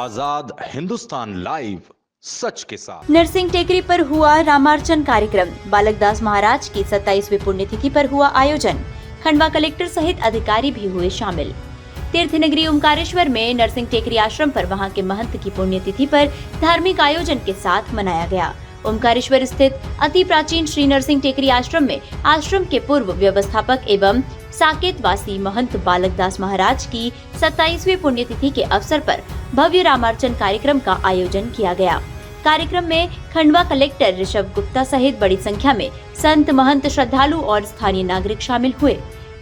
आजाद Hindustan live, सच के साथ। नरसिंह टेकरी पर हुआ रामार्चन कार्यक्रम। बालकदास महाराज की 27वीं पुण्यतिथि पर हुआ आयोजन। खंडवा कलेक्टर सहित अधिकारी भी हुए शामिल। तीर्थ नगरी ओमकारेश्वर में नरसिंह टेकरी आश्रम पर वहां के महंत की पुण्यतिथि पर धार्मिक आयोजन के साथ मनाया गया। ओमकारेश्वर स्थित अति प्राचीन श्री नरसिंह टेकरी आश्रम में आश्रम के पूर्व व्यवस्थापक एवं साकेतवासी महंत बालकदास महाराज की 27वीं पुण्यतिथि के अवसर पर भव्य रामार्चन कार्यक्रम का आयोजन किया गया। कार्यक्रम में खंडवा कलेक्टर ऋषभ गुप्ता सहित बड़ी संख्या में संत, महंत, श्रद्धालु और स्थानीय नागरिक शामिल हुए।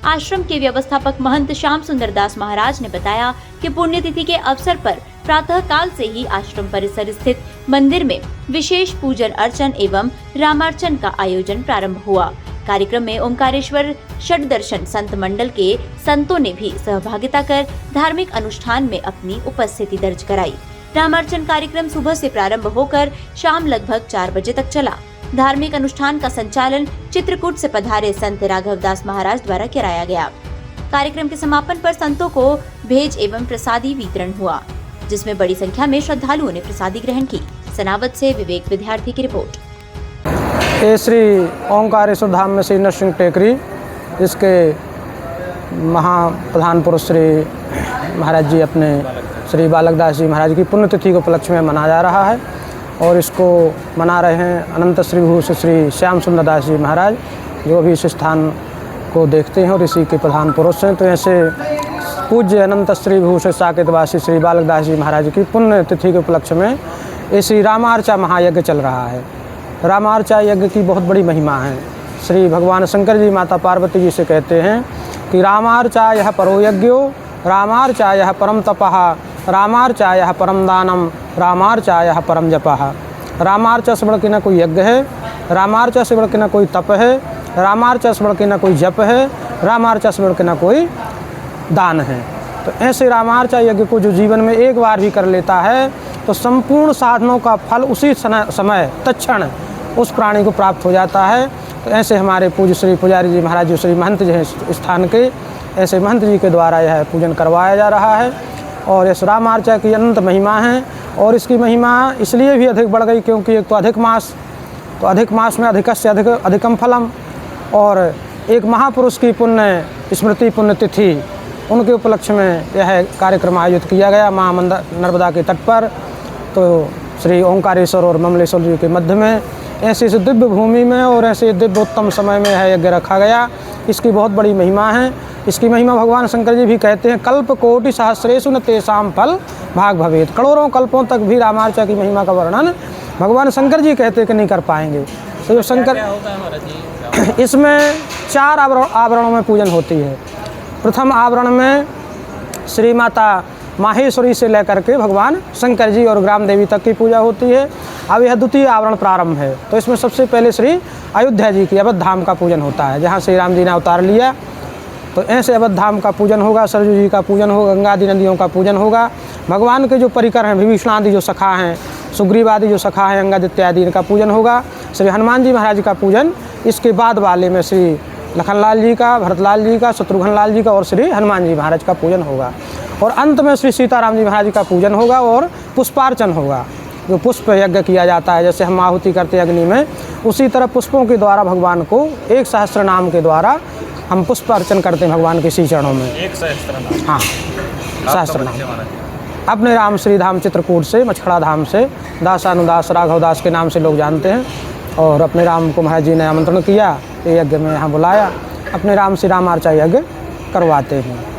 आश्रम के व्यवस्थापक महंत श्याम सुंदर दास महाराज ने बताया कि पुण्यतिथि के अवसर पर प्रातः काल से ही आश्रम परिसर स्थित मंदिर में विशेष पूजन अर्चन एवं रामार्चन का आयोजन प्रारंभ हुआ। कार्यक्रम में ओमकारेश्वर षटदर्शन संत मंडल के संतों ने भी सहभागिता कर धार्मिक अनुष्ठान में अपनी उपस्थिति दर्ज कराई। रामार्चन कार्यक्रम सुबह से प्रारंभ होकर शाम लगभग 4 बजे तक चला। धार्मिक अनुष्ठान का संचालन चित्रकूट से पधारे संत राघवदास महाराज द्वारा कराया गया। कार्यक्रम के समापन पर संतों को भेज एवं प्रसादी वितरण हुआ, जिसमें बड़ी संख्या में श्रद्धालुओं ने प्रसादी ग्रहण की। सनावद से विवेक विद्यार्थी की रिपोर्ट। ये श्री ओंकारेश्वर धाम में श्री नरसिंह टेकरी, इसके महाप्रधान पुरुष श्री महाराज जी अपने श्री बालकदास जी महाराज की पुण्यतिथि के उपलक्ष्य में मनाया जा रहा है और इसको मना रहे हैं अनंत श्री भूषण श्री श्याम सुंदर दास जी महाराज, जो भी इस स्थान को देखते हैं और इसी के प्रधान पुरुष हैं। तो ऐसे पूज्य अनंत श्री भूषण साकेतवासी श्री बालकदास जी महाराज की पुण्यतिथि के उपलक्ष्य में ऐसी रामार्चा महायज्ञ चल रहा है। रामार्चा यज्ञ की बहुत बड़ी महिमा है। श्री भगवान शंकर जी माता पार्वती जी से कहते हैं कि रामार्चा यह परो यज्ञो, रामार्चा यह परम तपः, रामार्चा यह परम दानम, रामार्चा यह परम जपः। रामार्चा से बढ़ के न कोई यज्ञ है, रामार्चा से बढ़ के न कोई तप है, रामार्चा से बढ़ के न कोई जप है, रामार्चा से बढ़ के न कोई दान है। तो ऐसे रामार्चा यज्ञ को जो जीवन में एक बार भी कर लेता है तो संपूर्ण साधनों का फल उसी समय तत्क्षण उस प्राणी को प्राप्त हो जाता है। तो ऐसे हमारे पूज्य श्री पुजारी जी महाराज जी श्री महंत जी हैं स्थान के, ऐसे महंत जी के द्वारा यह पूजन करवाया जा रहा है। और इस रामार्चा की अनंत महिमा है और इसकी महिमा इसलिए भी अधिक बढ़ गई क्योंकि एक तो अधिक मास में अधिकस्य अधिकम फलम, और एक महापुरुष की पुण्य स्मृति पुण्यतिथि उनके उपलक्ष्य में यह कार्यक्रम आयोजित किया गया माँ नर्मदा के तट पर। तो श्री ओंकारेश्वर और ममलेश्वर जी के मध्य में ऐसी इस दिव्य भूमि में और ऐसे दिव्योत्तम समय में यह यज्ञ रखा गया। इसकी बहुत बड़ी महिमा है। इसकी महिमा भगवान शंकर जी भी कहते हैं कल्प कोटि सहस्रेषु न तेषाम फल भाग भवेत। करोड़ों कल्पों तक भी रामार्चा की महिमा का वर्णन भगवान शंकर जी कहते कि नहीं कर पाएंगे। तो शंकर इसमें 4 आवरणों में पूजन होती है। प्रथम आवरण में श्री माता माहेश्वरी से लेकर के भगवान शंकर जी और ग्राम देवी तक की पूजा होती है। अब यह द्वितीय आवरण प्रारंभ है। तो इसमें सबसे पहले श्री अयोध्या जी की अवध धाम का पूजन होता है, जहाँ श्री राम जी ने अवतार लिया। तो ऐसे अवध धाम का पूजन होगा, सरजू जी का पूजन होगा, गंगा आदि नदियों का पूजन होगा। भगवान के जो परिकर हैं, विभीषण आदि जो सखा हैं, सुग्रीव आदि जो सखा हैं, अंगद इत्यादि इनका पूजन होगा। श्री हनुमान जी महाराज का पूजन इसके बाद वाले में श्री लखनलाल जी का, भरतलाल जी का, शत्रुघ्न लाल जी का और श्री हनुमान जी महाराज का पूजन होगा। और अंत में श्री सीताराम जी महाराज का पूजन होगा और पुष्पार्चन होगा, जो पुष्प यज्ञ किया जाता है। जैसे हम आहुति करते हैं अग्नि में, उसी तरह पुष्पों के द्वारा भगवान को 1 सहस्त्र नाम के द्वारा हम पुष्प अर्चन करते हैं भगवान के श्री चरणों में। 1 सहस्त्र नाम? हाँ, सहस्त्र नाम। अपने राम श्री धाम चित्रकूट से, मछखड़ा धाम से दासानुदास राघवदास के नाम से लोग जानते हैं। और अपने राम को महाराज जी ने आमंत्रण किया, ये यज्ञ में यहाँ बुलाया, अपने राम श्री रामार्चा यज्ञ करवाते हैं।